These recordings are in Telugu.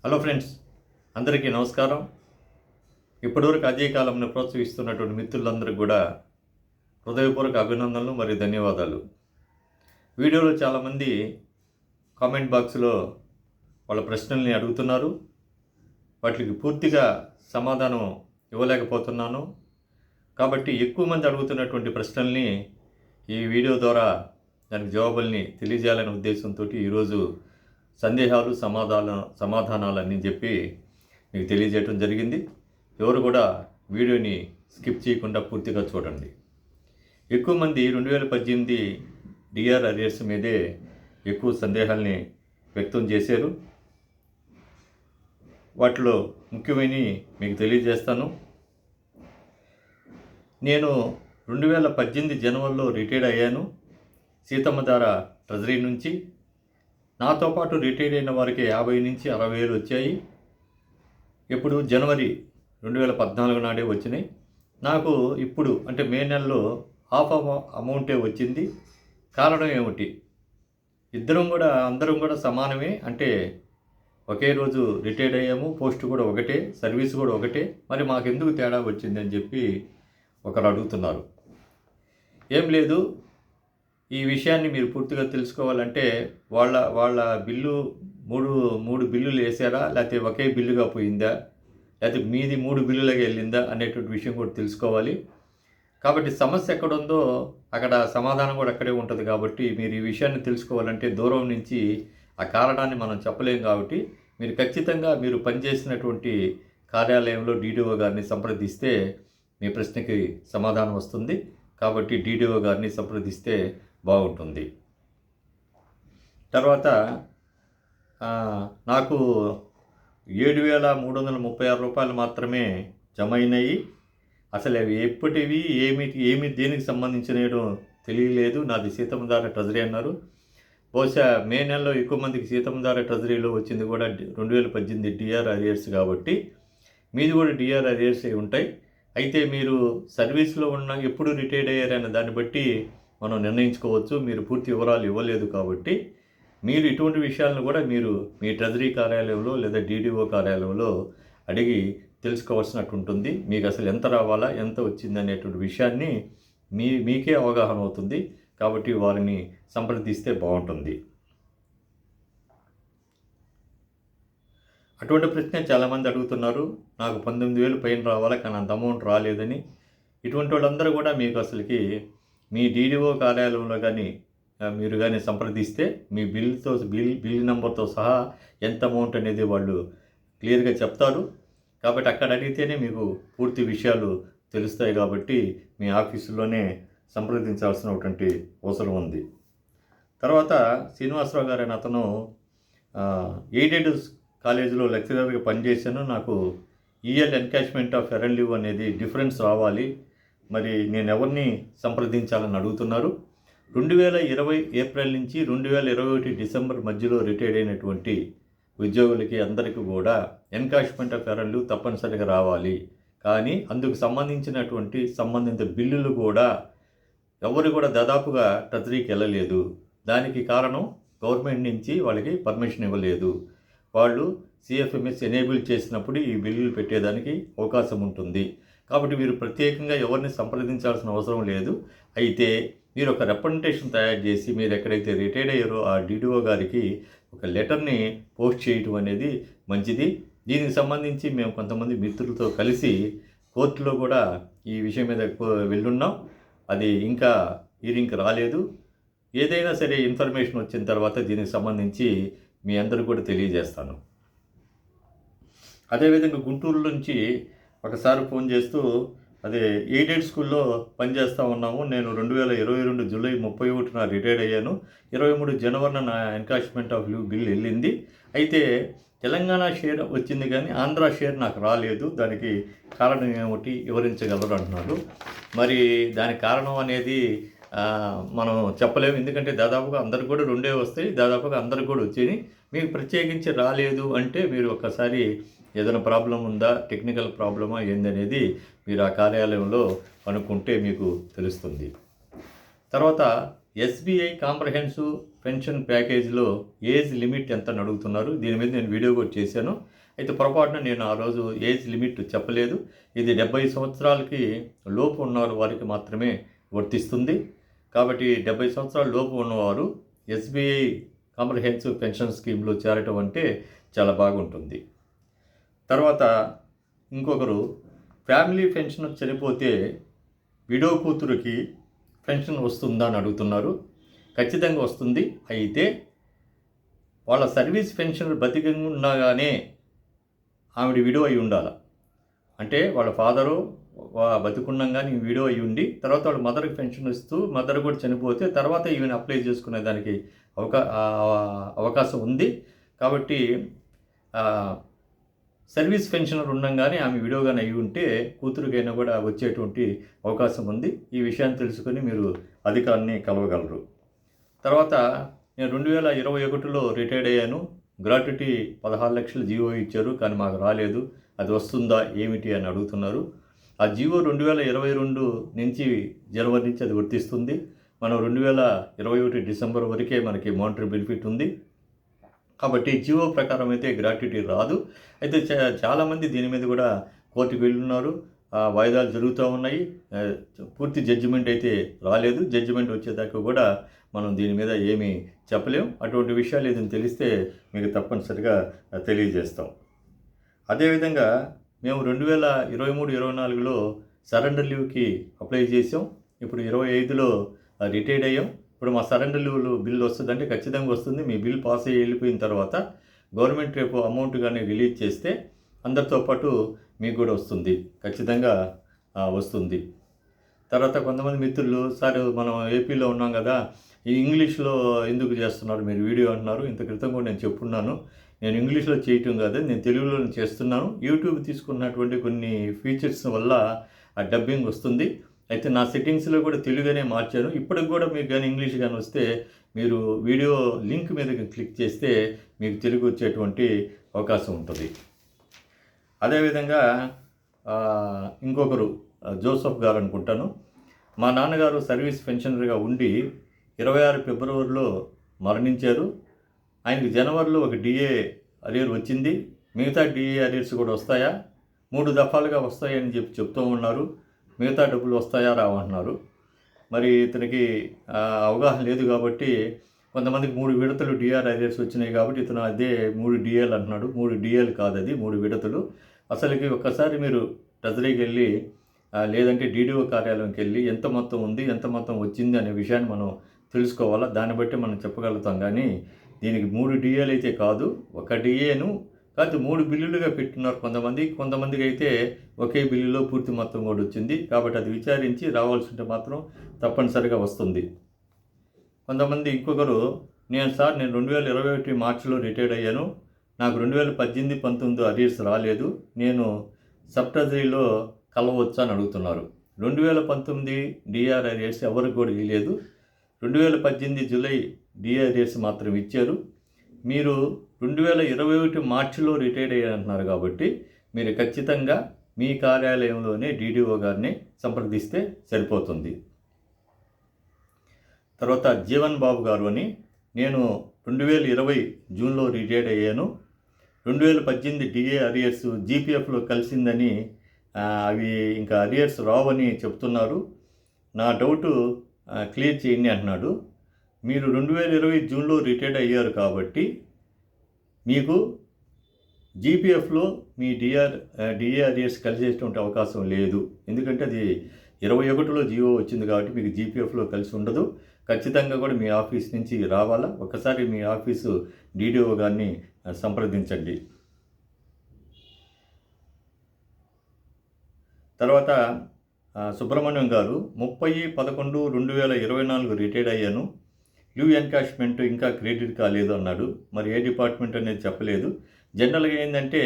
హలో ఫ్రెండ్స్, అందరికీ నమస్కారం. ఇప్పటివరకు అజయ కాలంను ప్రోత్సహిస్తున్నటువంటి మిత్రులందరికీ కూడా హృదయపూర్వక అభినందనలు మరియు ధన్యవాదాలు. వీడియోలో చాలామంది కామెంట్ బాక్స్లో వాళ్ళ ప్రశ్నల్ని అడుగుతున్నారు. వాటికి పూర్తిగా సమాధానం ఇవ్వలేకపోతున్నాను. కాబట్టి ఎక్కువ మంది అడుగుతున్నటువంటి ప్రశ్నల్ని ఈ వీడియో ద్వారా దానికి జవాబుల్ని తెలియజేయాలనే ఉద్దేశంతో ఈరోజు సందేహాలు సమాధానాలన్నీ చెప్పి మీకు తెలియజేయడం జరిగింది. ఎవరు కూడా వీడియోని స్కిప్ చేయకుండా పూర్తిగా చూడండి. ఎక్కువ మంది 2018 డిఆర్ అరియర్స్ మీదే ఎక్కువ సందేహాల్ని వ్యక్తం చేశారు. వాటిలో ముఖ్యమైనవి మీకు తెలియజేస్తాను. నేను 2018 జనవరిలో రిటైర్డ్ అయ్యాను సీతమ్మధార ట్రెజరీ నుంచి. నాతో పాటు రిటైర్డ్ అయిన వారికి 50 నుంచి 60 వేలు వచ్చాయి. ఇప్పుడు జనవరి 2014 నాడే వచ్చినాయి. నాకు ఇప్పుడు అంటే మే నెలలో హాఫ్ అమౌంటే వచ్చింది. కారణం ఏమిటి? అందరం కూడా సమానమే, అంటే ఒకే రోజు రిటైర్డ్ అయ్యాము, పోస్ట్ కూడా ఒకటే, సర్వీస్ కూడా ఒకటే, మరి మాకెందుకు తేడా వచ్చింది అని చెప్పి ఒకరు అడుగుతున్నారు. ఏం లేదు, ఈ విషయాన్ని మీరు పూర్తిగా తెలుసుకోవాలంటే వాళ్ళ బిల్లు మూడు బిల్లులు వేసారా, లేకపోతే ఒకే బిల్లుగా పోయిందా, లేకపోతే మీది 3 బిల్లులుగా వెళ్ళిందా అనేటువంటి విషయం కూడా తెలుసుకోవాలి. కాబట్టి సమస్య ఎక్కడుందో అక్కడ సమాధానం కూడా అక్కడే ఉంటుంది. కాబట్టి మీరు ఈ విషయాన్ని తెలుసుకోవాలంటే దూరం నుంచి ఆ కారణాన్ని మనం చెప్పలేం. కాబట్టి మీరు ఖచ్చితంగా మీరు పనిచేసినటువంటి కార్యాలయంలో డీడీఓ గారిని సంప్రదిస్తే మీ ప్రశ్నకి సమాధానం వస్తుంది. కాబట్టి డీడీఓ గారిని సంప్రదిస్తే బాగుంటుంది. తర్వాత నాకు 7,336 రూపాయలు మాత్రమే జమ అయినాయి. అసలు అవి ఎప్పటివి, ఏమి దేనికి సంబంధించినదో తెలియలేదు. నాది సీతమ్మధార ట్రెజరీ అన్నారు. బహుశా మే నెలలో ఎక్కువ మందికి సీతమ్మధార ట్రెజరీలో వచ్చింది కూడా 2018 డిఆర్ అరియర్స్ కాబట్టి మీది కూడా డిఆర్ అరియర్స్ ఉంటాయి. అయితే మీరు సర్వీస్లో ఉన్న ఎప్పుడు రిటైర్డ్ అయ్యారనే దాన్ని బట్టి మనం నిర్ణయించుకోవచ్చు. మీరు పూర్తి వివరాలు ఇవ్వలేదు కాబట్టి మీరు ఇటువంటి విషయాలను కూడా మీరు మీ ట్రెజరీ కార్యాలయంలో లేదా డీడీఓ కార్యాలయంలో అడిగి తెలుసుకోవాల్సినట్టు ఉంటుంది. మీకు అసలు ఎంత రావాలా, ఎంత వచ్చింది అనేటువంటి విషయాన్ని మీకే అవగాహన అవుతుంది. కాబట్టి వారిని సంప్రదిస్తే బాగుంటుంది. అటువంటి ప్రశ్న చాలామంది అడుగుతున్నారు. నాకు 19,000 పైన రావాలా, కానీ అంత అమౌంట్ రాలేదని. ఇటువంటి వాళ్ళందరూ కూడా మీకు అసలుకి మీ డీడీఓ కార్యాలయంలో మీరు కానీ సంప్రదిస్తే మీ బిల్ నెంబర్తో సహా ఎంత అమౌంట్ అనేది వాళ్ళు క్లియర్గా చెప్తారు. కాబట్టి అక్కడ అడిగితేనే మీకు పూర్తి విషయాలు తెలుస్తాయి. కాబట్టి మీ ఆఫీసులోనే సంప్రదించాల్సినటువంటి అవసరం ఉంది. తర్వాత శ్రీనివాసరావు గారు అనే అతను ఎయిడెడ్ కాలేజీలో లెక్చరర్గా పనిచేశాను. నాకు EL encashment of earn leave అనేది డిఫరెన్స్ రావాలి, మరి నేను ఎవరిని సంప్రదించాలని అడుగుతున్నారు. 2020 ఏప్రిల్ నుంచి 2021 డిసెంబర్ మధ్యలో రిటైర్డ్ అయినటువంటి ఉద్యోగులకి అందరికీ కూడా ఎన్కాష్మెంట్ ఆఫ్ ఎర్న్ లీవ్ తప్పనిసరిగా రావాలి. కానీ అందుకు సంబంధించినటువంటి సంబంధిత బిల్లులు కూడా ఎవరు కూడా దాదాపుగా ట్రెజరీకి వెళ్ళలేదు. దానికి కారణం గవర్నమెంట్ నుంచి వాళ్ళకి పర్మిషన్ ఇవ్వలేదు. వాళ్ళు సిఎఫ్ఎంఎస్ ఎనేబుల్ చేసినప్పుడు ఈ బిల్లులు పెట్టేదానికి అవకాశం ఉంటుంది. కాబట్టి మీరు ప్రత్యేకంగా ఎవరిని సంప్రదించాల్సిన అవసరం లేదు. అయితే మీరు ఒక రిప్రజెంటేషన్ తయారు చేసి మీరు ఎక్కడైతే రిటైర్డ్ అయ్యారో ఆ డీడీఓ గారికి ఒక లెటర్ని పోస్ట్ చేయటం అనేది మంచిది. దీనికి సంబంధించి మేము కొంతమంది మిత్రులతో కలిసి కోర్టులో కూడా ఈ విషయం మీద వెళ్ళున్నాం. అది ఇంకా హీరింగ్కి రాలేదు. ఏదైనా సరే ఇన్ఫర్మేషన్ వచ్చిన తర్వాత దీనికి సంబంధించి మీ అందరూ కూడా తెలియజేస్తాను. అదేవిధంగా గుంటూరు నుంచి ఒకసారి ఫోన్ చేస్తూ అదే ఎయిడెడ్ స్కూల్లో పనిచేస్తూ ఉన్నాము. నేను 2022 జూలై 31న రిటైర్డ్ అయ్యాను. 23 జనవరిన నా ఎన్కాష్మెంట్ ఆఫ్ లీవ్ బిల్ వెళ్ళింది. అయితే తెలంగాణ షేర్ వచ్చింది కానీ ఆంధ్ర షేర్ నాకు రాలేదు. దానికి కారణం ఏమిటి వివరించగలరు అంటున్నారు. మరి దానికి కారణం అనేది మనం చెప్పలేము. ఎందుకంటే దాదాపుగా అందరికి కూడా 2 వస్తాయి, దాదాపుగా అందరికి కూడా వచ్చాయి. మీకు ప్రత్యేకించి రాలేదు అంటే మీరు ఒక్కసారి ఏదైనా ప్రాబ్లం ఉందా, టెక్నికల్ ప్రాబ్లమా ఏందనేది మీరు ఆ కార్యాలయంలో కనుక్కుంటే మీకు తెలుస్తుంది. తర్వాత ఎస్బీఐ కాంప్రహెన్సివ్ పెన్షన్ ప్యాకేజీలో ఏజ్ లిమిట్ ఎంత అని అడుగుతున్నారు. దీని మీద నేను వీడియో కూడా చేశాను. అయితే పొరపాటున నేను ఆ రోజు ఏజ్ లిమిట్ చెప్పలేదు. ఇది 70 సంవత్సరాలకి లోపు ఉన్న వారికి మాత్రమే వర్తిస్తుంది. కాబట్టి 70 సంవత్సరాల లోపు ఉన్నవారు ఎస్బీఐ కాంప్రహెన్సివ్ పెన్షన్ స్కీమ్లో చేరటం అంటే చాలా బాగుంటుంది. తర్వాత ఇంకొకరు ఫ్యామిలీ పెన్షన్ చనిపోతే విడో కూతురికి పెన్షన్ వస్తుందా అని అడుగుతున్నారు. ఖచ్చితంగా వస్తుంది. అయితే వాళ్ళ సర్వీస్ పెన్షన్ బతికి ఉండగానే ఆవిడ విడో అయి ఉండాలి. అంటే వాళ్ళ ఫాదరు బతికుండగానే విడో అయి ఉండి తర్వాత వాళ్ళ మదర్కి పెన్షన్ ఇస్తూ మదర్ కూడా చనిపోతే తర్వాత ఈవెన్ అప్లై చేసుకునే దానికి అవకాశం ఉంది. కాబట్టి సర్వీస్ పెన్షనర్ ఉండగానే ఆమె విడోగానే అయి ఉంటే కూతురికైనా కూడా వచ్చేటువంటి అవకాశం ఉంది. ఈ విషయాన్ని తెలుసుకొని మీరు అధికారిని కలవగలరు. తర్వాత నేను 2021లో రిటైర్డ్ అయ్యాను. గ్రాట్యుటీ 16 లక్షలు జీవో ఇచ్చారు, కానీ మాకు రాలేదు. అది వస్తుందా ఏమిటి అని అడుగుతున్నారు. ఆ జీవో 2022 నుంచి జనవరి నుంచి అది వర్తిస్తుంది. మనం 2021 డిసెంబర్ వరకే మనకి మానిటరీ బెనిఫిట్ ఉంది. కాబట్టి జీవో ప్రకారం అయితే గ్రాట్యుటీ రాదు. అయితే చాలామంది దీని మీద కూడా కోర్టుకు వెళ్ళున్నారు. వాయిదాలు జరుగుతూ ఉన్నాయి. పూర్తి జడ్జిమెంట్ అయితే రాలేదు. జడ్జిమెంట్ వచ్చేదాకా కూడా మనం దీని మీద ఏమీ చెప్పలేం. అటువంటి విషయాలు ఏదైనా తెలిస్తే మీకు తప్పనిసరిగా తెలియజేస్తాం. అదేవిధంగా మేము 2023-24లో సరెండర్ లీవ్కి అప్లై చేసాం. ఇప్పుడు 25లో రిటైర్డ్ అయ్యాం. ఇప్పుడు మా సరెండర్ లీవ్లు బిల్ వస్తుందంటే ఖచ్చితంగా వస్తుంది. మీ బిల్ పాస్ అయ్యి వెళ్ళిపోయిన తర్వాత గవర్నమెంట్ రేపు అమౌంట్ కానీ రిలీజ్ చేస్తే అందరితో పాటు మీకు కూడా వస్తుంది. ఖచ్చితంగా వస్తుంది. తర్వాత కొంతమంది మిత్రులు, సార్ మనం ఏపీలో ఉన్నాం కదా, ఈ ఇంగ్లీష్లో ఎందుకు చేస్తున్నారు మీరు వీడియో అంటున్నారు. ఇంత క్రితం కూడా నేను చెప్పున్నాను, నేను ఇంగ్లీష్లో చేయటం కాదు, నేను తెలుగులో చేస్తున్నాను. యూట్యూబ్ తీసుకున్నటువంటి కొన్ని ఫీచర్స్ వల్ల ఆ డబ్బింగ్ వస్తుంది. అయితే నా సెట్టింగ్స్లో కూడా తెలుగునే మార్చాను. ఇప్పటికి కూడా మీకు కానీ ఇంగ్లీష్ కానీ వస్తే మీరు వీడియో లింక్ మీద క్లిక్ చేస్తే మీకు తెలుగు వచ్చేటువంటి అవకాశం ఉంటుంది. అదేవిధంగా ఇంకొకరు జోసఫ్ గారు అనుకుంటాను, మా నాన్నగారు సర్వీస్ పెన్షనర్గా ఉండి 26 ఫిబ్రవరిలో మరణించారు. ఆయనకి జనవరిలో ఒక డిఏ అరియర్ వచ్చింది. మిగతా డిఏ అరియర్స్ కూడా వస్తాయా? 3 దఫాలుగా వస్తాయని చెప్తూ ఉన్నారు. మిగతా డబ్బులు వస్తాయా రావంటున్నారు. మరి ఇతనికి అవగాహన లేదు కాబట్టి కొంతమందికి 3 విడతలు డిఆర్ అరియర్స్ వచ్చినాయి కాబట్టి ఇతను అదే 3 డిఏలు అంటున్నాడు. 3 డిఏలు కాదు, అది 3 విడతలు. అసలుకి ఒక్కసారి మీరు ట్రెజరీకి వెళ్ళి లేదంటే డీడీఓ కార్యాలయంకి వెళ్ళి ఎంత మొత్తం ఉంది, ఎంత మొత్తం వచ్చింది అనే విషయాన్ని మనం తెలుసుకోవాలా. దాన్ని బట్టి మనం చెప్పగలుగుతాం. కానీ దీనికి 3 డిఏలు అయితే కాదు, ఒక డిఏను కాదు 3 బిల్లులుగా పెట్టున్నారు కొంతమందికి అయితే ఒకే బిల్లులో పూర్తి మొత్తం కూడా వచ్చింది. కాబట్టి అది విచారించి రావాల్సి ఉంటే మాత్రం తప్పనిసరిగా వస్తుంది. కొంతమంది ఇంకొకరు, నేను 2021 మార్చిలో రిటైర్డ్ అయ్యాను, నాకు 2018-19 అరియర్స్ రాలేదు, నేను సబ్ ట్రెజరీలో కలవచ్చా అని అడుగుతున్నారు. 2019 డిఆర్ అరియర్స్ ఎవరికి కూడా ఇవ్వలేదు. 2018 జూలై డిఆర్ అరియర్స్ మాత్రం ఇచ్చారు. మీరు 2021 మార్చిలో రిటైర్డ్ అయ్యారంటున్నారు కాబట్టి మీరు ఖచ్చితంగా మీ కార్యాలయంలోనే డీడీఓ గారిని సంప్రదిస్తే సరిపోతుంది. తర్వాత జీవన్ బాబు గారు అని, నేను 2020 జూన్లో రిటైర్డ్ అయ్యాను. 2018 డిఏ అరియర్స్ జీపీఎఫ్లో కలిసిందని అవి ఇంకా అరియర్స్ రావని చెప్తున్నారు. నా డౌటు క్లియర్ చేయండి అంటున్నాడు. మీరు 2020 జూన్లో రిటైర్డ్ అయ్యారు కాబట్టి మీకు జీపీఎఫ్లో మీ డిఏ అరియర్స్ కలిసేటువంటి అవకాశం లేదు. ఎందుకంటే అది 21లో జీవో వచ్చింది కాబట్టి మీకు జీపీఎఫ్లో కలిసి ఉండదు. ఖచ్చితంగా కూడా మీ ఆఫీస్ నుంచి రావాలా. ఒకసారి మీ ఆఫీసు డీడీఓ గారిని సంప్రదించండి. తర్వాత సుబ్రహ్మణ్యం గారు, 30/11/2024 రిటైర్డ్ అయ్యాను, లీవ్ ఎన్కాష్మెంట్ ఇంకా క్రెడిట్ కాలేదు అన్నాడు. మరి ఏ డిపార్ట్మెంట్ అనేది చెప్పలేదు. జనరల్గా ఏంటంటే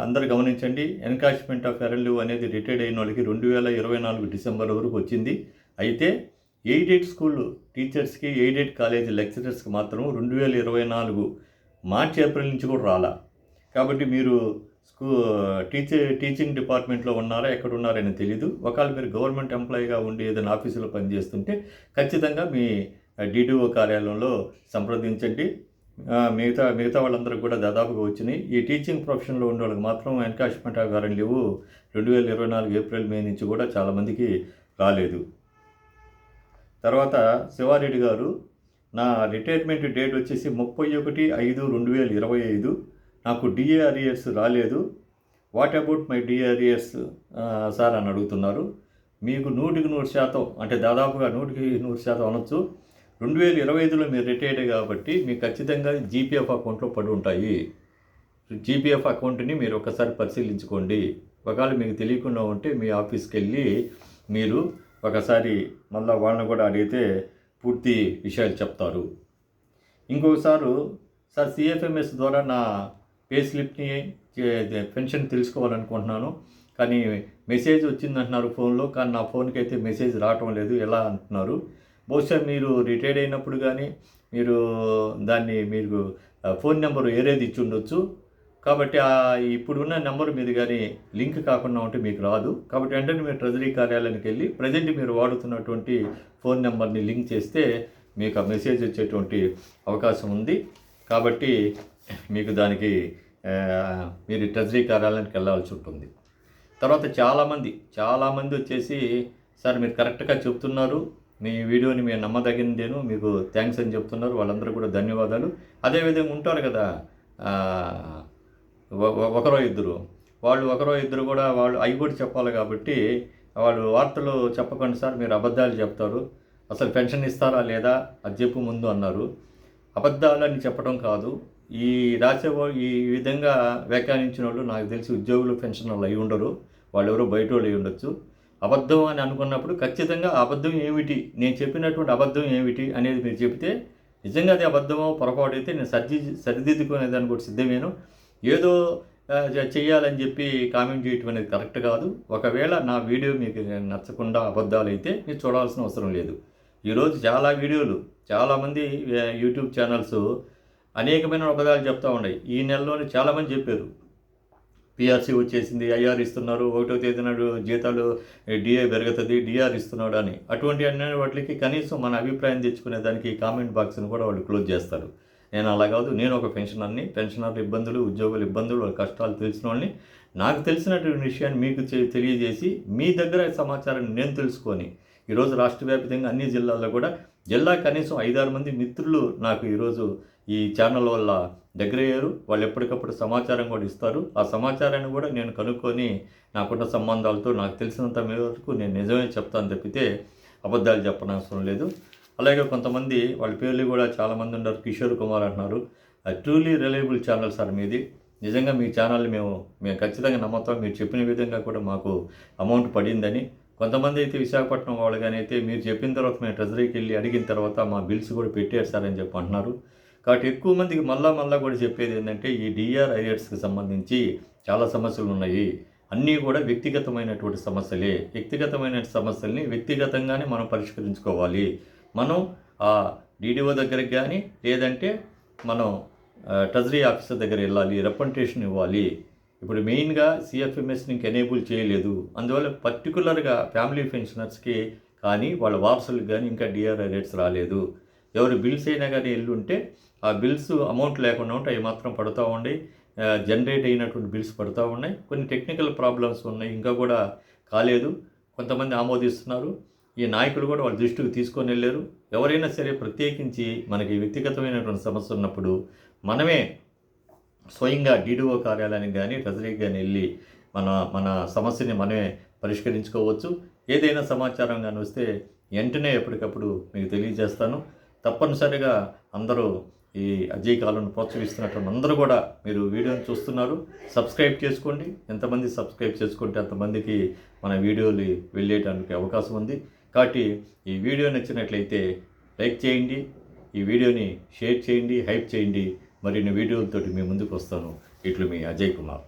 అందరూ గమనించండి, ఎన్కాష్మెంట్ ఆఫ్ ఎర్న్ లీవ్ అనేది రిటైర్డ్ అయిన వాళ్ళకి 2024 డిసెంబర్ వరకు వచ్చింది. అయితే ఎయిడెడ్ స్కూల్ టీచర్స్కి, ఎయిడెడ్ కాలేజీ లెక్చరర్స్కి మాత్రం 2024 మార్చి ఏప్రిల్ నుంచి కూడా రాలా. కాబట్టి మీరు టీచింగ్ డిపార్ట్మెంట్లో ఉన్నారా, ఎక్కడ ఉన్నారని తెలీదు. ఒకవేళ మీరు గవర్నమెంట్ ఎంప్లాయీగా ఉండి ఏదైనా ఆఫీసులో పనిచేస్తుంటే ఖచ్చితంగా మీ DDO కార్యాలయంలో సంప్రదించండి. మిగతా వాళ్ళందరూ కూడా దాదాపుగా వచ్చినాయి. ఈ టీచింగ్ ప్రొఫెషన్లో ఉండే వాళ్ళకి మాత్రం encashment of warrant leave 2024 April May నుంచి కూడా చాలామందికి రాలేదు. తర్వాత శివారెడ్డి గారు, నా రిటైర్మెంట్ డేట్ వచ్చేసి 31/5/2025. నాకు DA అరియర్స్ రాలేదు. What about my DA arrears sir అని అడుగుతున్నారు. మీకు 100% అంటే దాదాపుగా 100% అనొచ్చు. 2025లో మీరు రిటైర్డ్ కాబట్టి మీకు ఖచ్చితంగా GPF అకౌంట్లో పడి ఉంటాయి. GPF అకౌంట్ని మీరు ఒకసారి పరిశీలించుకోండి. ఒకవేళ మీకు తెలియకుండా ఉంటే మీ ఆఫీస్కి వెళ్ళి మీరు ఒకసారి మళ్ళీ వాళ్ళని కూడా అడిగితే పూర్తి విషయాలు చెప్తారు. ఇంకొకసారి సార్ CFMS ద్వారా నా పే స్లిప్ని పెన్షన్ తెలుసుకోవాలనుకుంటున్నాను, కానీ మెసేజ్ వచ్చిందంటున్నారు ఫోన్లో, కానీ నా ఫోన్కి అయితే మెసేజ్ రావటం లేదు, ఎలా అంటున్నారు. బహుశా మీరు రిటైర్డ్ అయినప్పుడు కానీ మీరు మీరు ఫోన్ నెంబరు ఏరేది ఇచ్చి ఉండొచ్చు. కాబట్టి ఇప్పుడున్న నెంబర్ మీద కానీ లింక్ కాకుండా ఉంటే మీకు రాదు. కాబట్టి వెంటనే మీరు ట్రెజరీ కార్యాలయానికి వెళ్ళి ప్రజెంట్ మీరు వాడుతున్నటువంటి ఫోన్ నెంబర్ని లింక్ చేస్తే మీకు ఆ మెసేజ్ వచ్చేటువంటి అవకాశం ఉంది. కాబట్టి మీకు దానికి మీరు ట్రెజరీ కార్యాలయానికి వెళ్ళాల్సి ఉంటుంది. తర్వాత చాలామంది వచ్చేసి సార్ మీరు కరెక్ట్గా చెప్తున్నారు, మీ వీడియోని మేము నమ్మదగినదేను, మీకు థ్యాంక్స్ అని చెప్తున్నారు. వాళ్ళందరూ కూడా ధన్యవాదాలు. అదేవిధంగా ఉంటారు కదా ఒకరో ఇద్దరు కూడా వాళ్ళు అవి కూడా చెప్పాలి. కాబట్టి వాళ్ళు వార్తలు చెప్పకండి సార్, మీరు అబద్ధాలు చెప్తారు, అసలు పెన్షన్ ఇస్తారా లేదా అది చెప్పు ముందు అన్నారు. అబద్ధాలని చెప్పడం కాదు, ఈ ఈ విధంగా వ్యాఖ్యానించిన వాళ్ళు నాకు తెలిసి ఉద్యోగులు పెన్షనర్లు అయి ఉండరు, వాళ్ళు ఎవరో బయట వాళ్ళు అయి ఉండొచ్చు. అబద్ధం అని అనుకున్నప్పుడు ఖచ్చితంగా అబద్ధం ఏమిటి, నేను చెప్పినటువంటి అబద్ధం ఏమిటి అనేది మీరు చెబితే నిజంగా అది అబద్ధమో పొరపాటు అయితే నేను సరిదిద్దుకునే దాన్ని కూడా సిద్ధమేను. ఏదో చెయ్యాలని చెప్పి కామెంట్ చేయటం అనేది కరెక్ట్ కాదు. ఒకవేళ నా వీడియో మీకు నచ్చకుండా అబద్ధాలు అయితే మీరు చూడాల్సిన అవసరం లేదు. ఈరోజు చాలా వీడియోలు, చాలామంది యూట్యూబ్ ఛానల్స్ అనేకమైన అబద్ధాలు చెప్తూ ఉన్నాయి. ఈ నెలలోనే చాలామంది చెప్పారు PRC వచ్చేసింది, IR ఇస్తున్నారు, 1వ తేదీ నాడు జీతాలు DA పెరుగుతుంది, DR ఇస్తున్నాడు అని. అటువంటి అన్ని వాటికి కనీసం మన అభిప్రాయం తెచ్చుకునే దానికి కామెంట్ బాక్స్ని కూడా వాళ్ళు క్లోజ్ చేస్తారు. నేను అలా కాదు, నేను ఒక పెన్షనర్ల ఇబ్బందులు, ఉద్యోగుల ఇబ్బందులు, వాళ్ళ కష్టాలు తెలిసిన వాళ్ళని, నాకు తెలిసినటువంటి విషయాన్ని మీకు తెలియజేసి మీ దగ్గర సమాచారాన్ని నేను తెలుసుకొని ఈరోజు రాష్ట్ర వ్యాప్తంగా అన్ని జిల్లాల్లో కూడా కనీసం 5-6 మంది మిత్రులు నాకు ఈరోజు ఈ ఛానల్ వల్ల దగ్గరయ్యారు. వాళ్ళు ఎప్పటికప్పుడు సమాచారం కూడా ఇస్తారు. ఆ సమాచారాన్ని కూడా నేను కనుక్కొని నాకున్న సంబంధాలతో నాకు తెలిసినంత మేరకు నేను నిజమే చెప్తాను తప్పితే అబద్ధాలు చెప్పనవసరం లేదు. అలాగే కొంతమంది వాళ్ళ పేర్లు కూడా చాలామంది ఉన్నారు. కిషోర్ కుమార్ అంటున్నారు, ట్రూలీ రిలయబుల్ ఛానల్ సార్ మీది, నిజంగా మీ ఛానల్ని మేము ఖచ్చితంగా నమ్ముతాం, మీరు చెప్పిన విధంగా కూడా మాకు అమౌంట్ పడిందని. కొంతమంది అయితే విశాఖపట్నం వాళ్ళు కానీ అయితే మీరు చెప్పిన తర్వాత మేము ట్రెజరీకి వెళ్ళి అడిగిన తర్వాత మా బిల్స్ కూడా పెట్టారు సార్ అని చెప్పి అంటున్నారు. కాబట్టి ఎక్కువ మందికి మళ్ళా కూడా చెప్పేది ఏంటంటే ఈ DR అరియర్స్కి సంబంధించి చాలా సమస్యలు ఉన్నాయి. అన్నీ కూడా వ్యక్తిగతమైనటువంటి సమస్యలే. వ్యక్తిగతమైన సమస్యల్ని వ్యక్తిగతంగానే మనం పరిష్కరించుకోవాలి. మనం ఆ DDO దగ్గరికి కానీ లేదంటే మనం ట్రెజరీ ఆఫీసర్ దగ్గర వెళ్ళాలి, రిప్రజెంటేషన్ ఇవ్వాలి. ఇప్పుడు మెయిన్గా CFMSని ఎనేబుల్ చేయలేదు, అందువల్ల పర్టికులర్గా ఫ్యామిలీ పెన్షనర్స్కి కానీ వాళ్ళ వారసులకు కానీ ఇంకా DR అరియర్స్ రాలేదు. ఎవరు బిల్స్ అయినా కానీ వెళ్ళుంటే ఆ బిల్స్ అమౌంట్ లేకుండా ఉంటే అవి మాత్రం పడుతూ ఉండి జనరేట్ అయినటువంటి బిల్స్ పడుతూ ఉన్నాయి. కొన్ని టెక్నికల్ ప్రాబ్లమ్స్ ఉన్నాయి, ఇంకా కూడా కాలేదు. కొంతమంది ఆమోదిస్తున్నారు, ఈ నాయకులు కూడా వాళ్ళ దృష్టికి తీసుకొని వెళ్ళారు. ఎవరైనా సరే ప్రత్యేకించి మనకి వ్యక్తిగతమైనటువంటి సమస్య ఉన్నప్పుడు మనమే స్వయంగా DDO కార్యాలయానికి కానీ ట్రెజరీకి కానీ వెళ్ళి మన సమస్యని మనమే పరిష్కరించుకోవచ్చు. ఏదైనా సమాచారం కానీ వస్తే వెంటనే ఎప్పటికప్పుడు మీకు తెలియజేస్తాను. తప్పనిసరిగా అందరూ ఈ అజయ్ కాలంను ప్రోత్సహిస్తున్నటువంటి అందరూ కూడా మీరు వీడియోని చూస్తున్నారు, సబ్స్క్రైబ్ చేసుకోండి. ఎంతమంది సబ్స్క్రైబ్ చేసుకుంటే అంతమందికి మన వీడియోలు వెళ్ళేయడానికి అవకాశం ఉంది. కాబట్టి ఈ వీడియో నచ్చినట్లయితే లైక్ చేయండి, ఈ వీడియోని షేర్ చేయండి, హైప్ చేయండి. మరిన్ని వీడియోలతోటి మీ ముందుకు వస్తాను. ఇట్లు మీ అజయ్ కుమార్.